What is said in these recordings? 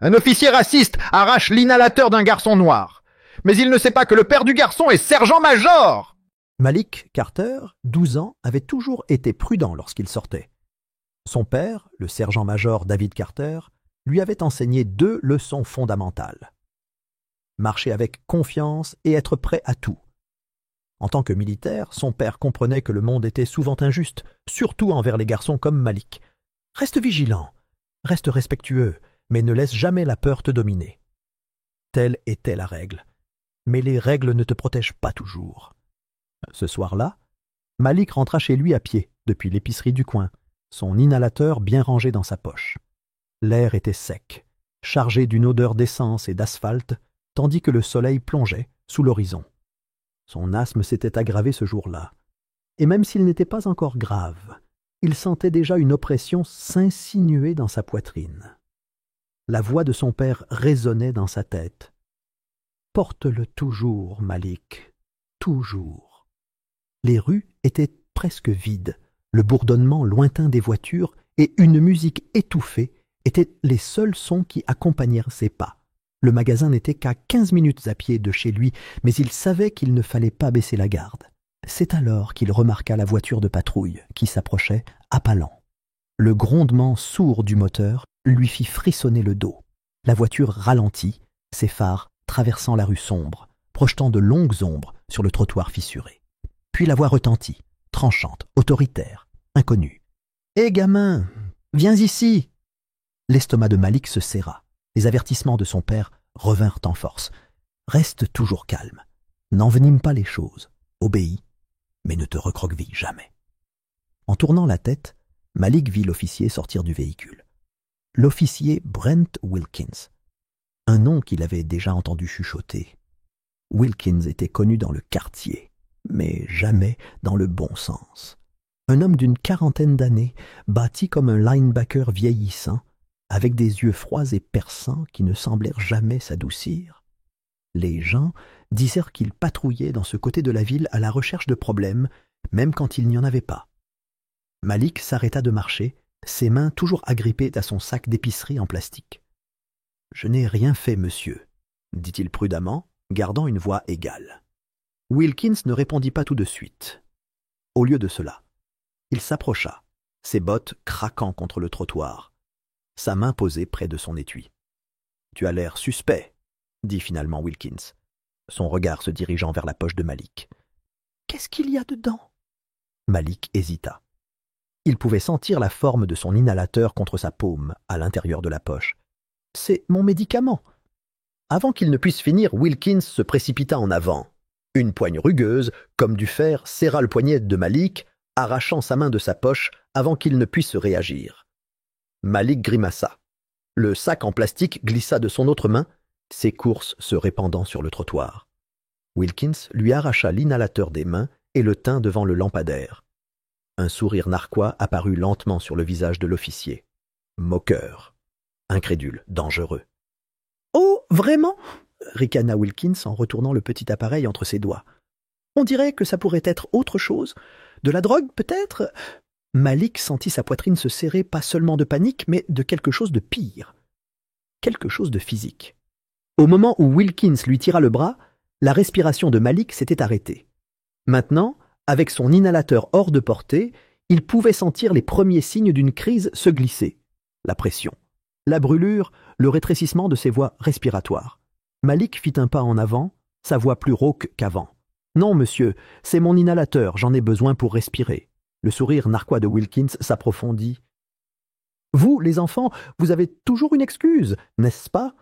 Un officier raciste arrache l'inhalateur d'un garçon noir. Mais il ne sait pas que le père du garçon est sergent-major. Malik Carter, 12 ans, avait toujours été prudent lorsqu'il sortait. Son père, le sergent-major David Carter, lui avait enseigné 2 leçons fondamentales. Marcher avec confiance et être prêt à tout. En tant que militaire, son père comprenait que le monde était souvent injuste, surtout envers les garçons comme Malik. Reste vigilant, reste respectueux, mais ne laisse jamais la peur te dominer. Telle était la règle. Mais les règles ne te protègent pas toujours. Ce soir-là, Malik rentra chez lui à pied, depuis l'épicerie du coin, son inhalateur bien rangé dans sa poche. L'air était sec, chargé d'une odeur d'essence et d'asphalte, tandis que le soleil plongeait sous l'horizon. Son asthme s'était aggravé ce jour-là, et même s'il n'était pas encore grave, il sentait déjà une oppression s'insinuer dans sa poitrine. La voix de son père résonnait dans sa tête. « Porte-le toujours, Malik, toujours. » Les rues étaient presque vides, le bourdonnement lointain des voitures et une musique étouffée étaient les seuls sons qui accompagnèrent ses pas. Le magasin n'était qu'à 15 minutes à pied de chez lui, mais il savait qu'il ne fallait pas baisser la garde. C'est alors qu'il remarqua la voiture de patrouille qui s'approchait à pas lents. Le grondement sourd du moteur lui fit frissonner le dos. La voiture ralentit, ses phares traversant la rue sombre, projetant de longues ombres sur le trottoir fissuré. Puis la voix retentit, tranchante, autoritaire, inconnue. « Hé, gamin, viens ici !» L'estomac de Malik se serra. Les avertissements de son père revinrent en force. « Reste toujours calme. N'envenime pas les choses. Obéis, mais ne te recroqueville jamais. » En tournant la tête, Malik vit l'officier sortir du véhicule. L'officier Brent Wilkins. Un nom qu'il avait déjà entendu chuchoter. Wilkins était connu dans le quartier, mais jamais dans le bon sens. Un homme d'une 40aine d'années, bâti comme un linebacker vieillissant, avec des yeux froids et perçants qui ne semblèrent jamais s'adoucir. Les gens disèrent qu'il patrouillait dans ce côté de la ville à la recherche de problèmes, même quand il n'y en avait pas. Malik s'arrêta de marcher, ses mains toujours agrippées à son sac d'épicerie en plastique. « Je n'ai rien fait, monsieur, » dit-il prudemment, gardant une voix égale. Wilkins ne répondit pas tout de suite. Au lieu de cela, il s'approcha, ses bottes craquant contre le trottoir, sa main posée près de son étui. « Tu as l'air suspect, » dit finalement Wilkins, son regard se dirigeant vers la poche de Malik. « Qu'est-ce qu'il y a dedans ?» Malik hésita. Il pouvait sentir la forme de son inhalateur contre sa paume, à l'intérieur de la poche. « C'est mon médicament. » Avant qu'il ne puisse finir, Wilkins se précipita en avant. Une poigne rugueuse, comme du fer, serra le poignet de Malik, arrachant sa main de sa poche avant qu'il ne puisse réagir. Malik grimaça. Le sac en plastique glissa de son autre main, ses courses se répandant sur le trottoir. Wilkins lui arracha l'inhalateur des mains et le tint devant le lampadaire. Un sourire narquois apparut lentement sur le visage de l'officier. Moqueur, incrédule, dangereux. « Oh, vraiment ?» ricana Wilkins en retournant le petit appareil entre ses doigts. « On dirait que ça pourrait être autre chose. De la drogue, peut-être ?» Malik sentit sa poitrine se serrer pas seulement de panique, mais de quelque chose de pire. Quelque chose de physique. Au moment où Wilkins lui tira le bras, la respiration de Malik s'était arrêtée. Maintenant, avec son inhalateur hors de portée, il pouvait sentir les premiers signes d'une crise se glisser. La pression, la brûlure, le rétrécissement de ses voies respiratoires. Malik fit un pas en avant, sa voix plus rauque qu'avant. « Non, monsieur, c'est mon inhalateur, j'en ai besoin pour respirer. » Le sourire narquois de Wilkins s'approfondit. « Vous, les enfants, vous avez toujours une excuse, n'est-ce pas ?»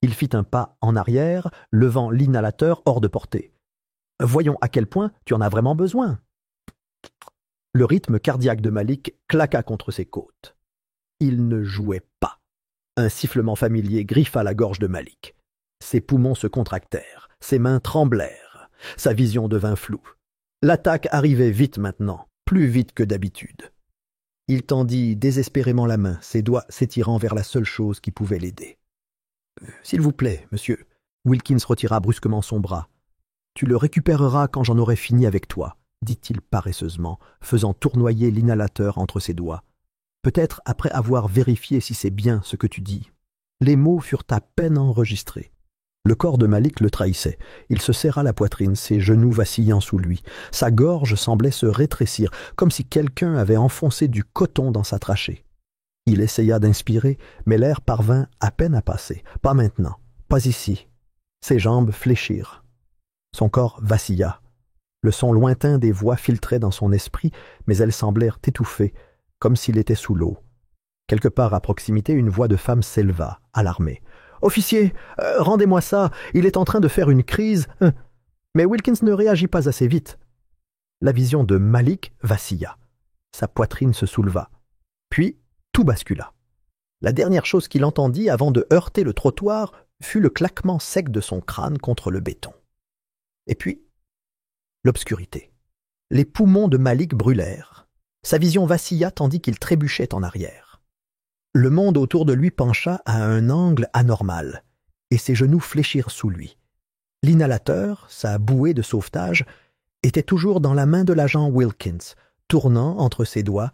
Il fit un pas en arrière, levant l'inhalateur hors de portée. « Voyons à quel point tu en as vraiment besoin. » Le rythme cardiaque de Malik claqua contre ses côtes. Il ne jouait pas. Un sifflement familier griffa la gorge de Malik. Ses poumons se contractèrent, ses mains tremblèrent, sa vision devint floue. L'attaque arrivait vite maintenant, plus vite que d'habitude. Il tendit désespérément la main, ses doigts s'étirant vers la seule chose qui pouvait l'aider. « S'il vous plaît, monsieur. » Wilkins retira brusquement son bras. « Tu le récupéreras quand j'en aurai fini avec toi, » dit-il paresseusement, faisant tournoyer l'inhalateur entre ses doigts. « Peut-être après avoir vérifié si c'est bien ce que tu dis. » Les mots furent à peine enregistrés. Le corps de Malik le trahissait. Il se serra la poitrine, ses genoux vacillant sous lui. Sa gorge semblait se rétrécir, comme si quelqu'un avait enfoncé du coton dans sa trachée. Il essaya d'inspirer, mais l'air parvint à peine à passer. Pas maintenant, pas ici. Ses jambes fléchirent. Son corps vacilla. Le son lointain des voix filtrait dans son esprit, mais elles semblèrent étouffées, comme s'il était sous l'eau. Quelque part à proximité, une voix de femme s'éleva, alarmée. « Officier, rendez-moi ça, il est en train de faire une crise. » Mais Wilkins ne réagit pas assez vite. La vision de Malik vacilla. Sa poitrine se souleva. Puis, tout bascula. La dernière chose qu'il entendit avant de heurter le trottoir fut le claquement sec de son crâne contre le béton. Et puis, l'obscurité. Les poumons de Malik brûlèrent. Sa vision vacilla tandis qu'il trébuchait en arrière. Le monde autour de lui pencha à un angle anormal, et ses genoux fléchirent sous lui. L'inhalateur, sa bouée de sauvetage, était toujours dans la main de l'agent Wilkins, tournant entre ses doigts,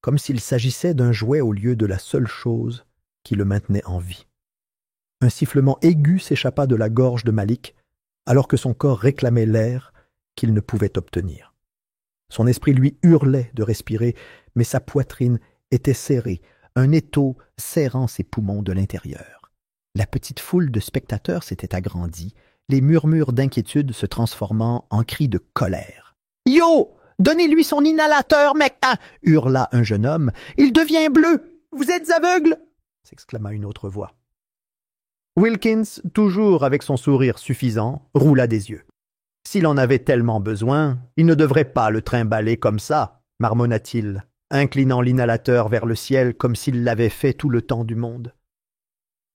comme s'il s'agissait d'un jouet au lieu de la seule chose qui le maintenait en vie. Un sifflement aigu s'échappa de la gorge de Malik, alors que son corps réclamait l'air qu'il ne pouvait obtenir. Son esprit lui hurlait de respirer, mais sa poitrine était serrée, un étau serrant ses poumons de l'intérieur. La petite foule de spectateurs s'était agrandie, les murmures d'inquiétude se transformant en cris de colère. « Yo! Donnez-lui son inhalateur, mec! » hurla un jeune homme. « Il devient bleu! Vous êtes aveugle! » s'exclama une autre voix. Wilkins, toujours avec son sourire suffisant, roula des yeux. « S'il en avait tellement besoin, il ne devrait pas le trimballer comme ça, » marmonna-t-il, inclinant l'inhalateur vers le ciel comme s'il l'avait fait tout le temps du monde.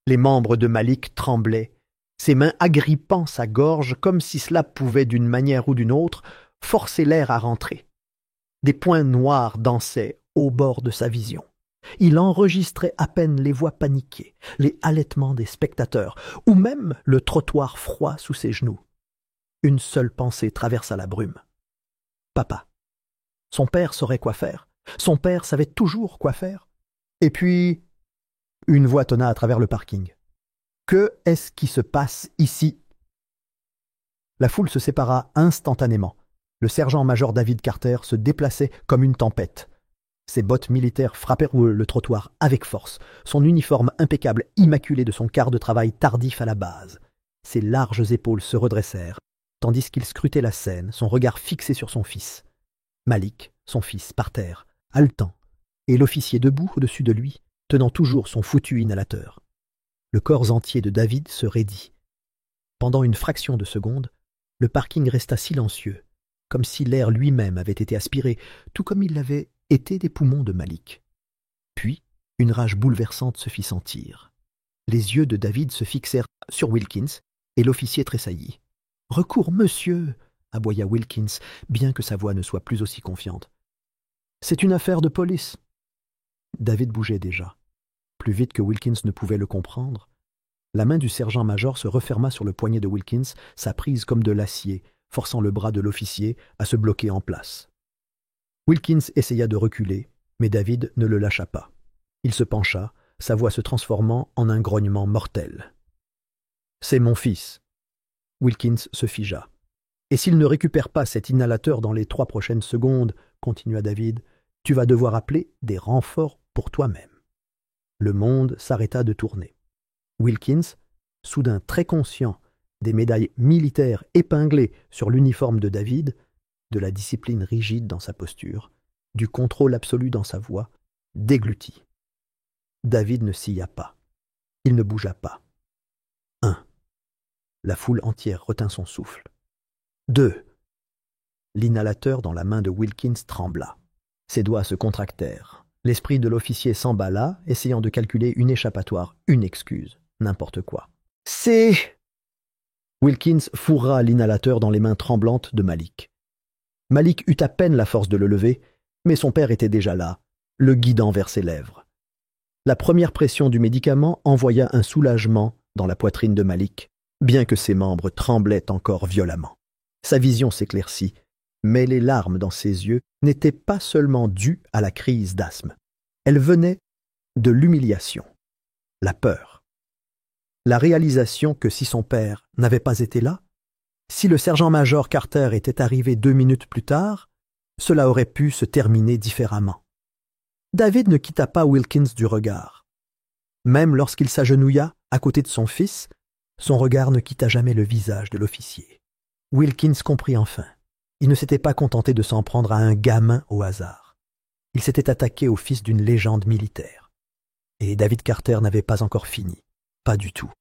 Les membres de Malik tremblaient, ses mains agrippant sa gorge comme si cela pouvait, d'une manière ou d'une autre, forcer l'air à rentrer. Des points noirs dansaient au bord de sa vision. Il enregistrait à peine les voix paniquées, les halètements des spectateurs, ou même le trottoir froid sous ses genoux. Une seule pensée traversa la brume. Papa. Son père saurait quoi faire. Son père savait toujours quoi faire. Et puis, une voix tonna à travers le parking. « Que est-ce qui se passe ici ?» La foule se sépara instantanément. Le sergent-major David Carter se déplaçait comme une tempête. Ses bottes militaires frappèrent le trottoir avec force, son uniforme impeccable immaculé de son quart de travail tardif à la base. Ses larges épaules se redressèrent, tandis qu'il scrutait la scène, son regard fixé sur son fils. Malik, son fils, par terre, haletant, et l'officier debout au-dessus de lui, tenant toujours son foutu inhalateur. Le corps entier de David se raidit. Pendant une fraction de seconde, le parking resta silencieux, comme si l'air lui-même avait été aspiré, tout comme il l'avait été des poumons de Malik. Puis, une rage bouleversante se fit sentir. Les yeux de David se fixèrent sur Wilkins, et l'officier tressaillit. « Recours, monsieur !» aboya Wilkins, bien que sa voix ne soit plus aussi confiante. « C'est une affaire de police. » David bougeait déjà. Plus vite que Wilkins ne pouvait le comprendre, la main du sergent-major se referma sur le poignet de Wilkins, sa prise comme de l'acier, forçant le bras de l'officier à se bloquer en place. Wilkins essaya de reculer, mais David ne le lâcha pas. Il se pencha, sa voix se transformant en un grognement mortel. « C'est mon fils. » Wilkins se figea. « Et s'il ne récupère pas cet inhalateur dans les 3 prochaines secondes, continua David, tu vas devoir appeler des renforts pour toi-même. » Le monde s'arrêta de tourner. Wilkins, soudain très conscient des médailles militaires épinglées sur l'uniforme de David, de la discipline rigide dans sa posture, du contrôle absolu dans sa voix, déglutit. David ne scia pas. Il ne bougea pas. 1. La foule entière retint son souffle. 2. L'inhalateur dans la main de Wilkins trembla. Ses doigts se contractèrent. L'esprit de l'officier s'emballa, essayant de calculer une échappatoire, une excuse, n'importe quoi. « C'est... » Wilkins fourra l'inhalateur dans les mains tremblantes de Malik. Malik eut à peine la force de le lever, mais son père était déjà là, le guidant vers ses lèvres. La première pression du médicament envoya un soulagement dans la poitrine de Malik, bien que ses membres tremblaient encore violemment. Sa vision s'éclaircit, mais les larmes dans ses yeux n'étaient pas seulement dues à la crise d'asthme. Elles venaient de l'humiliation, la peur. La réalisation que si son père n'avait pas été là, si le sergent-major Carter était arrivé 2 minutes plus tard, cela aurait pu se terminer différemment. David ne quitta pas Wilkins du regard. Même lorsqu'il s'agenouilla à côté de son fils, son regard ne quitta jamais le visage de l'officier. Wilkins comprit enfin. Il ne s'était pas contenté de s'en prendre à un gamin au hasard. Il s'était attaqué au fils d'une légende militaire. Et David Carter n'avait pas encore fini. Pas du tout.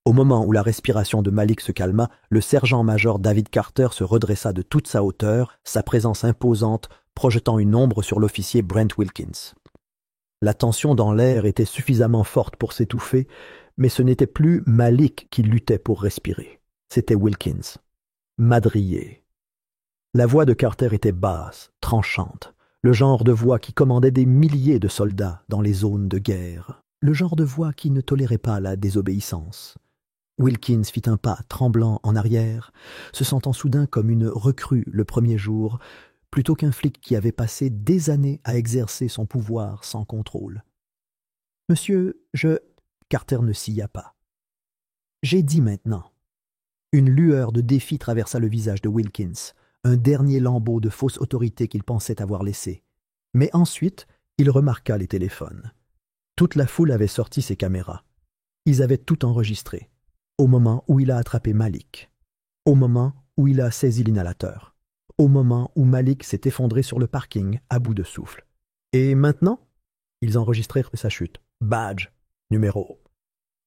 Au moment où la respiration de Malik se calma, le sergent-major David Carter se redressa de toute sa hauteur, sa présence imposante projetant une ombre sur l'officier Brent Wilkins. La tension dans l'air était suffisamment forte pour s'étouffer, mais ce n'était plus Malik qui luttait pour respirer. C'était Wilkins. Madrier. La voix de Carter était basse, tranchante, le genre de voix qui commandait des milliers de soldats dans les zones de guerre, le genre de voix qui ne tolérait pas la désobéissance. Wilkins fit un pas tremblant en arrière, se sentant soudain comme une recrue le premier jour, plutôt qu'un flic qui avait passé des années à exercer son pouvoir sans contrôle. « Monsieur, Carter ne s'illa pas. « J'ai dit maintenant. » Une lueur de défi traversa le visage de Wilkins, un dernier lambeau de fausse autorité qu'il pensait avoir laissé. Mais ensuite, il remarqua les téléphones. Toute la foule avait sorti ses caméras. Ils avaient tout enregistré. Au moment où il a attrapé Malik, au moment où il a saisi l'inhalateur, au moment où Malik s'est effondré sur le parking à bout de souffle. Et maintenant, ils enregistrèrent sa chute. Badge, numéro.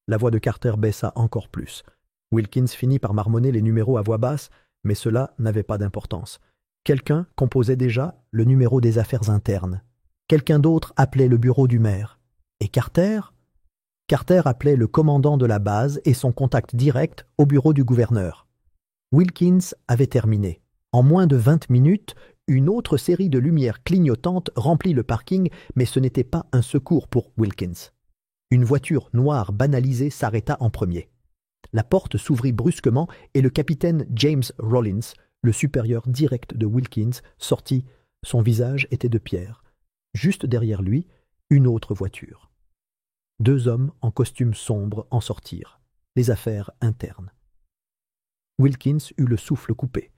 La voix de Carter baissa encore plus. Wilkins finit par marmonner les numéros à voix basse, mais cela n'avait pas d'importance. Quelqu'un composait déjà le numéro des affaires internes. Quelqu'un d'autre appelait le bureau du maire. Et Carter appelait le commandant de la base et son contact direct au bureau du gouverneur. Wilkins avait terminé. En moins de 20 minutes, une autre série de lumières clignotantes remplit le parking, mais ce n'était pas un secours pour Wilkins. Une voiture noire banalisée s'arrêta en premier. La porte s'ouvrit brusquement et le capitaine James Rollins, le supérieur direct de Wilkins, sortit. Son visage était de pierre. Juste derrière lui, une autre voiture. 2 hommes en costume sombre en sortirent. Les affaires internes. Wilkins eut le souffle coupé.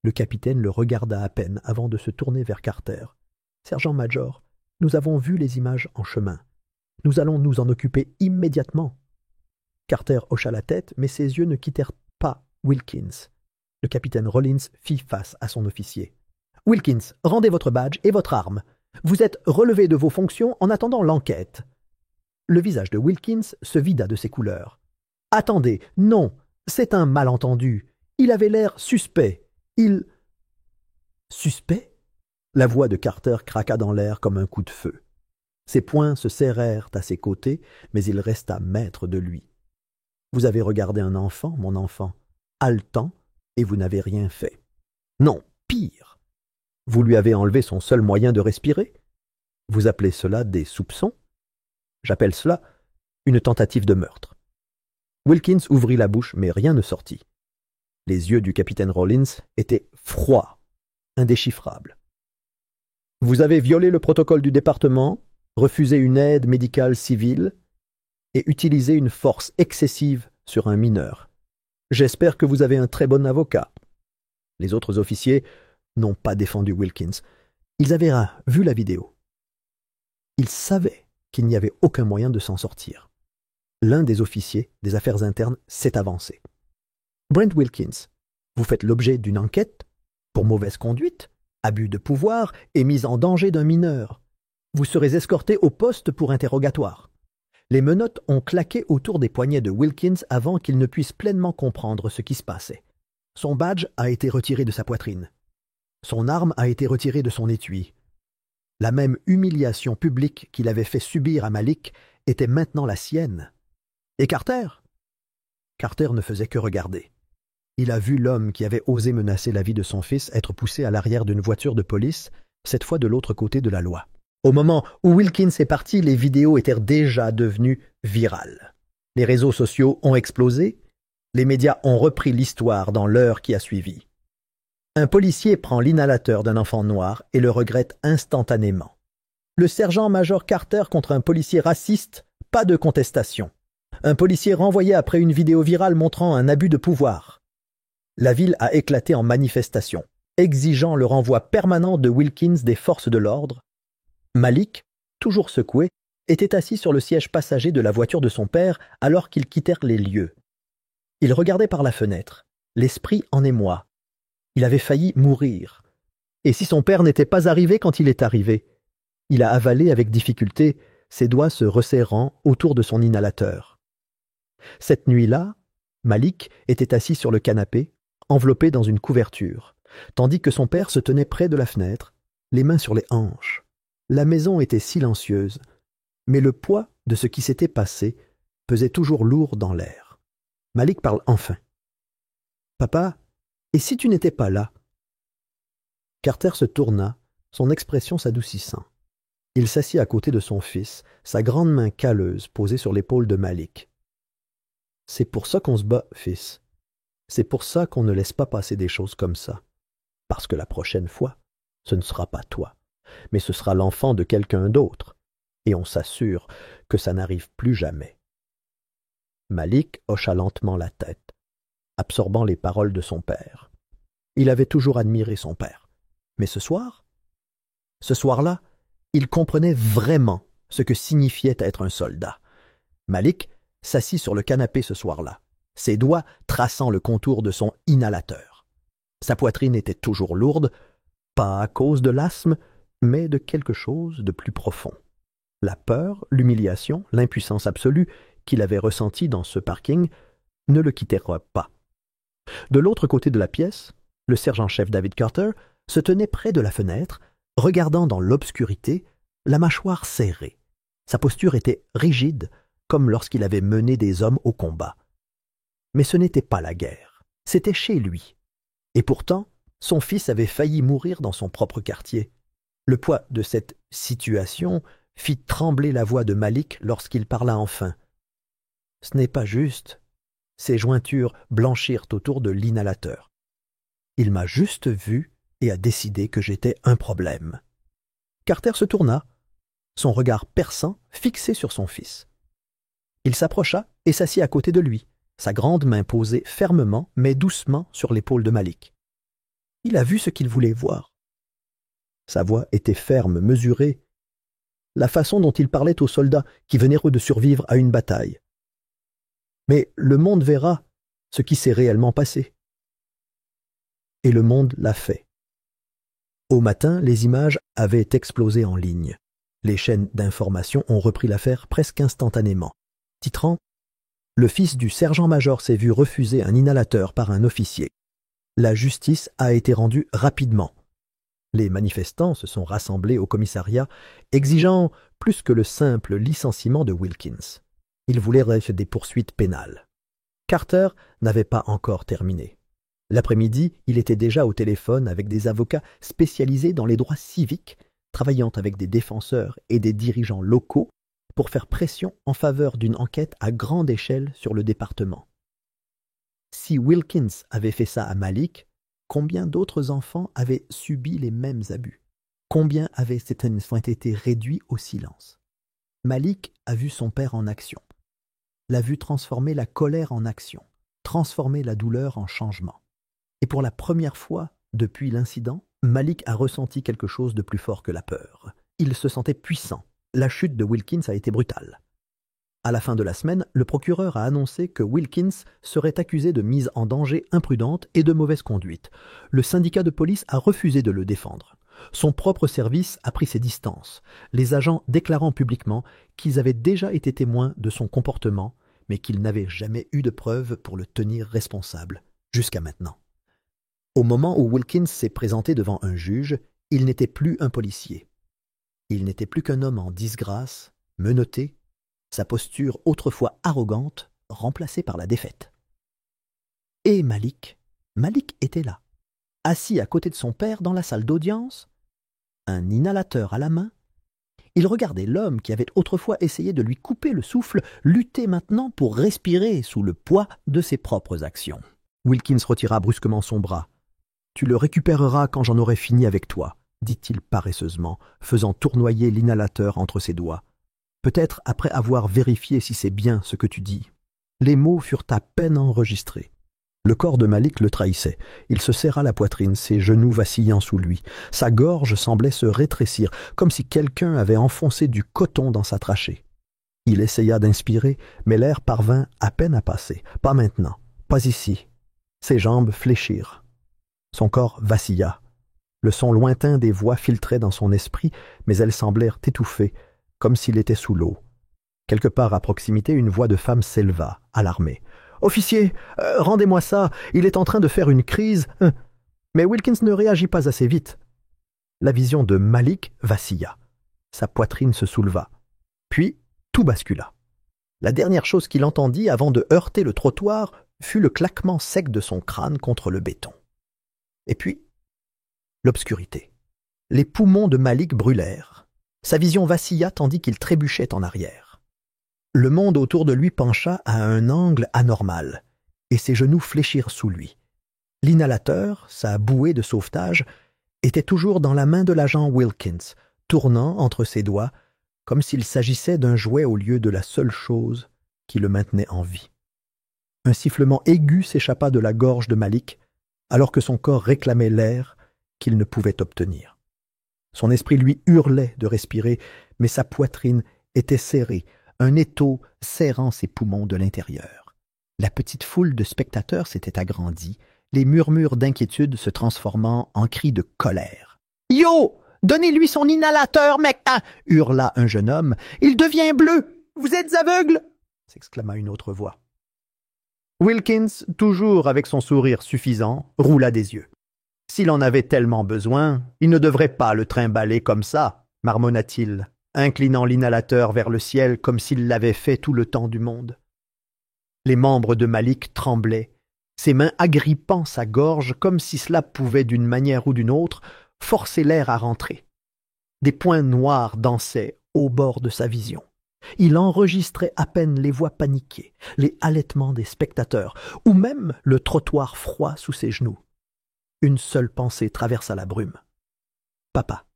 Le capitaine le regarda à peine avant de se tourner vers Carter. « Sergent-major, nous avons vu les images en chemin. Nous allons nous en occuper immédiatement. » Carter hocha la tête, mais ses yeux ne quittèrent pas Wilkins. Le capitaine Rollins fit face à son officier. « Wilkins, rendez votre badge et votre arme. Vous êtes relevé de vos fonctions en attendant l'enquête. » Le visage de Wilkins se vida de ses couleurs. « Attendez, non, c'est un malentendu. Il avait l'air suspect. Il... » « Suspect ?» La voix de Carter craqua dans l'air comme un coup de feu. Ses poings se serrèrent à ses côtés, mais il resta maître de lui. « Vous avez regardé un enfant, mon enfant, haletant, et vous n'avez rien fait. Non, pire. Vous lui avez enlevé son seul moyen de respirer. Vous appelez cela des soupçons? J'appelle cela une tentative de meurtre. » Wilkins ouvrit la bouche, mais rien ne sortit. Les yeux du capitaine Rollins étaient froids, indéchiffrables. « Vous avez violé le protocole du département, refusé une aide médicale civile et utilisé une force excessive sur un mineur. J'espère que vous avez un très bon avocat. » Les autres officiers n'ont pas défendu Wilkins. Ils avaient vu la vidéo. Ils savaient qu'il n'y avait aucun moyen de s'en sortir. L'un des officiers des affaires internes s'est avancé. « Brent Wilkins, vous faites l'objet d'une enquête pour mauvaise conduite, abus de pouvoir et mise en danger d'un mineur. Vous serez escorté au poste pour interrogatoire. » Les menottes ont claqué autour des poignets de Wilkins avant qu'il ne puisse pleinement comprendre ce qui se passait. Son badge a été retiré de sa poitrine. Son arme a été retirée de son étui. La même humiliation publique qu'il avait fait subir à Malik était maintenant la sienne. Et Carter? Carter ne faisait que regarder. Il a vu l'homme qui avait osé menacer la vie de son fils être poussé à l'arrière d'une voiture de police, cette fois de l'autre côté de la loi. Au moment où Wilkins est parti, les vidéos étaient déjà devenues virales. Les réseaux sociaux ont explosé, les médias ont repris l'histoire dans l'heure qui a suivi. Un policier prend l'inhalateur d'un enfant noir et le regrette instantanément. Le sergent-major Carter contre un policier raciste, pas de contestation. Un policier renvoyé après une vidéo virale montrant un abus de pouvoir. La ville a éclaté en manifestation, exigeant le renvoi permanent de Wilkins des forces de l'ordre. Malik, toujours secoué, était assis sur le siège passager de la voiture de son père alors qu'ils quittèrent les lieux. Il regardait par la fenêtre, l'esprit en émoi. Il avait failli mourir. Et si son père n'était pas arrivé quand il est arrivé? Il a avalé avec difficulté, ses doigts se resserrant autour de son inhalateur. Cette nuit-là, Malik était assis sur le canapé, enveloppé dans une couverture, tandis que son père se tenait près de la fenêtre, les mains sur les hanches. La maison était silencieuse, mais le poids de ce qui s'était passé pesait toujours lourd dans l'air. Malik parle enfin. « Papa, et si tu n'étais pas là ?» Carter se tourna, son expression s'adoucissant. Il s'assit à côté de son fils, sa grande main calleuse posée sur l'épaule de Malik. « C'est pour ça qu'on se bat, fils. C'est pour ça qu'on ne laisse pas passer des choses comme ça. Parce que la prochaine fois, ce ne sera pas toi, mais ce sera l'enfant de quelqu'un d'autre. Et on s'assure que ça n'arrive plus jamais. » Malik hocha lentement la tête, absorbant les paroles de son père. Il avait toujours admiré son père. Mais ce soir-là, il comprenait vraiment ce que signifiait être un soldat. Malik s'assit sur le canapé ce soir-là, ses doigts traçant le contour de son inhalateur. Sa poitrine était toujours lourde, pas à cause de l'asthme, mais de quelque chose de plus profond. La peur, l'humiliation, l'impuissance absolue qu'il avait ressentie dans ce parking ne le quittèrent pas. De l'autre côté de la pièce, le sergent-chef David Carter se tenait près de la fenêtre, regardant dans l'obscurité, la mâchoire serrée. Sa posture était rigide, comme lorsqu'il avait mené des hommes au combat. Mais ce n'était pas la guerre, c'était chez lui. Et pourtant, son fils avait failli mourir dans son propre quartier. Le poids de cette situation fit trembler la voix de Malik lorsqu'il parla enfin. « Ce n'est pas juste. » Ses jointures blanchirent autour de l'inhalateur. « Il m'a juste vu et a décidé que j'étais un problème. » Carter se tourna, son regard perçant fixé sur son fils. Il s'approcha et s'assit à côté de lui, sa grande main posée fermement mais doucement sur l'épaule de Malik. Il a vu ce qu'il voulait voir. Sa voix était ferme, mesurée, la façon dont il parlait aux soldats qui venaient de survivre à une bataille. Mais le monde verra ce qui s'est réellement passé. Et le monde l'a fait. Au matin, les images avaient explosé en ligne. Les chaînes d'information ont repris l'affaire presque instantanément, titrant « Le fils du sergent-major s'est vu refuser un inhalateur par un officier. La justice a été rendue rapidement. » Les manifestants se sont rassemblés au commissariat, exigeant plus que le simple licenciement de Wilkins. Ils voulaient des poursuites pénales. Carter n'avait pas encore terminé. L'après-midi, il était déjà au téléphone avec des avocats spécialisés dans les droits civiques, travaillant avec des défenseurs et des dirigeants locaux pour faire pression en faveur d'une enquête à grande échelle sur le département. Si Wilkins avait fait ça à Malik, combien d'autres enfants avaient subi les mêmes abus? Combien avaient été réduits au silence? Malik a vu son père en action, l'a vu transformer la colère en action, transformer la douleur en changement. Et pour la première fois depuis l'incident, Malik a ressenti quelque chose de plus fort que la peur. Il se sentait puissant. La chute de Wilkins a été brutale. À la fin de la semaine, le procureur a annoncé que Wilkins serait accusé de mise en danger imprudente et de mauvaise conduite. Le syndicat de police a refusé de le défendre. Son propre service a pris ses distances, les agents déclarant publiquement qu'ils avaient déjà été témoins de son comportement, mais qu'ils n'avaient jamais eu de preuves pour le tenir responsable, jusqu'à maintenant. Au moment où Wilkins s'est présenté devant un juge, il n'était plus un policier. Il n'était plus qu'un homme en disgrâce, menotté, sa posture autrefois arrogante, remplacée par la défaite. Et Malik était là, assis à côté de son père dans la salle d'audience, un inhalateur à la main. Il regardait l'homme qui avait autrefois essayé de lui couper le souffle, lutter maintenant pour respirer sous le poids de ses propres actions. Wilkins retira brusquement son bras. « Tu le récupéreras quand j'en aurai fini avec toi », dit-il paresseusement, faisant tournoyer l'inhalateur entre ses doigts. Peut-être après avoir vérifié si c'est bien ce que tu dis. Les mots furent à peine enregistrés. Le corps de Malik le trahissait. Il se serra la poitrine, ses genoux vacillant sous lui. Sa gorge semblait se rétrécir, comme si quelqu'un avait enfoncé du coton dans sa trachée. Il essaya d'inspirer, mais l'air parvint à peine à passer. Pas maintenant, pas ici. Ses jambes fléchirent. Son corps vacilla. Le son lointain des voix filtrait dans son esprit, mais elles semblèrent étouffées, comme s'il était sous l'eau. Quelque part à proximité, une voix de femme s'éleva, alarmée. « Officier, rendez-moi ça, il est en train de faire une crise. » Mais Wilkins ne réagit pas assez vite. La vision de Malik vacilla. Sa poitrine se souleva. Puis, tout bascula. La dernière chose qu'il entendit avant de heurter le trottoir fut le claquement sec de son crâne contre le béton. Et puis, l'obscurité. Les poumons de Malik brûlèrent. Sa vision vacilla tandis qu'il trébuchait en arrière. Le monde autour de lui pencha à un angle anormal, et ses genoux fléchirent sous lui. L'inhalateur, sa bouée de sauvetage, était toujours dans la main de l'agent Wilkins, tournant entre ses doigts, comme s'il s'agissait d'un jouet au lieu de la seule chose qui le maintenait en vie. Un sifflement aigu s'échappa de la gorge de Malik, alors que son corps réclamait l'air qu'il ne pouvait obtenir. Son esprit lui hurlait de respirer, mais sa poitrine était serrée, un étau serrant ses poumons de l'intérieur. La petite foule de spectateurs s'était agrandie, les murmures d'inquiétude se transformant en cris de colère. « Yo! Donnez-lui son inhalateur, mec! » hurla un jeune homme. « Il devient bleu! Vous êtes aveugle! » s'exclama une autre voix. Wilkins, toujours avec son sourire suffisant, roula des yeux. S'il en avait tellement besoin, il ne devrait pas le trimballer comme ça, marmonna-t-il, inclinant l'inhalateur vers le ciel comme s'il l'avait fait tout le temps du monde. Les membres de Malik tremblaient, ses mains agrippant sa gorge comme si cela pouvait, d'une manière ou d'une autre, forcer l'air à rentrer. Des points noirs dansaient au bord de sa vision. Il enregistrait à peine les voix paniquées, les halètements des spectateurs, ou même le trottoir froid sous ses genoux. Une seule pensée traversa la brume. Papa.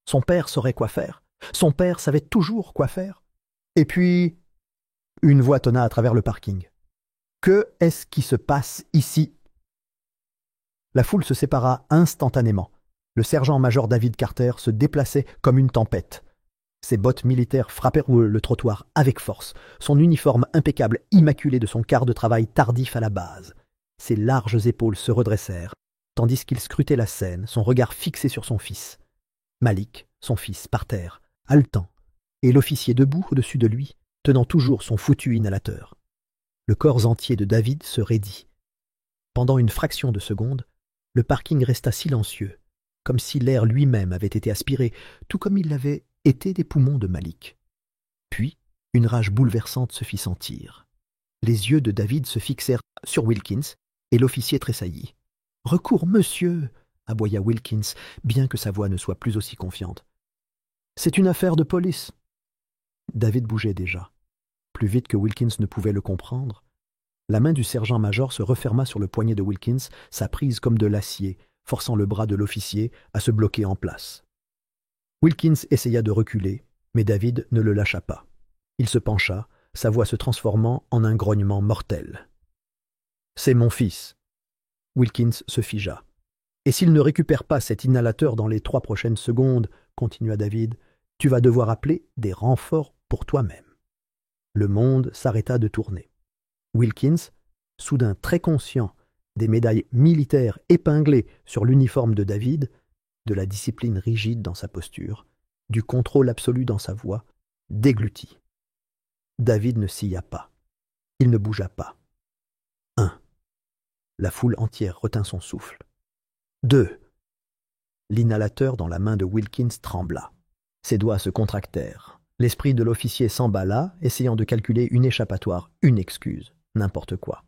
Son père saurait quoi faire. Son père savait toujours quoi faire. Et puis, une voix tonna à travers le parking. « Que est-ce qui se passe ici ?» La foule se sépara instantanément. Le sergent-major David Carter se déplaçait comme une tempête. Ses bottes militaires frappèrent le trottoir avec force, son uniforme impeccable immaculé de son quart de travail tardif à la base. Ses larges épaules se redressèrent, tandis qu'il scrutait la scène, son regard fixé sur son fils. Malik, son fils, par terre, haletant, et l'officier debout au-dessus de lui, tenant toujours son foutu inhalateur. Le corps entier de David se raidit. Pendant une fraction de seconde, le parking resta silencieux, comme si l'air lui-même avait été aspiré, tout comme il l'avait été des poumons de Malik. Puis, une rage bouleversante se fit sentir. Les yeux de David se fixèrent sur Wilkins, et l'officier tressaillit. « Recours, monsieur !» aboya Wilkins, bien que sa voix ne soit plus aussi confiante. « C'est une affaire de police. » David bougeait déjà. Plus vite que Wilkins ne pouvait le comprendre, la main du sergent-major se referma sur le poignet de Wilkins, sa prise comme de l'acier, forçant le bras de l'officier à se bloquer en place. Wilkins essaya de reculer, mais David ne le lâcha pas. Il se pencha, sa voix se transformant en un grognement mortel. « C'est mon fils. » Wilkins se figea. « Et s'il ne récupère pas cet inhalateur dans les 3 prochaines secondes, continua David, tu vas devoir appeler des renforts pour toi-même. » Le monde s'arrêta de tourner. Wilkins, soudain très conscient des médailles militaires épinglées sur l'uniforme de David, de la discipline rigide dans sa posture, du contrôle absolu dans sa voix, déglutit. David ne scia pas. Il ne bougea pas. 1. La foule entière retint son souffle. 2. L'inhalateur dans la main de Wilkins trembla. Ses doigts se contractèrent. L'esprit de l'officier s'emballa, essayant de calculer une échappatoire, une excuse, n'importe quoi.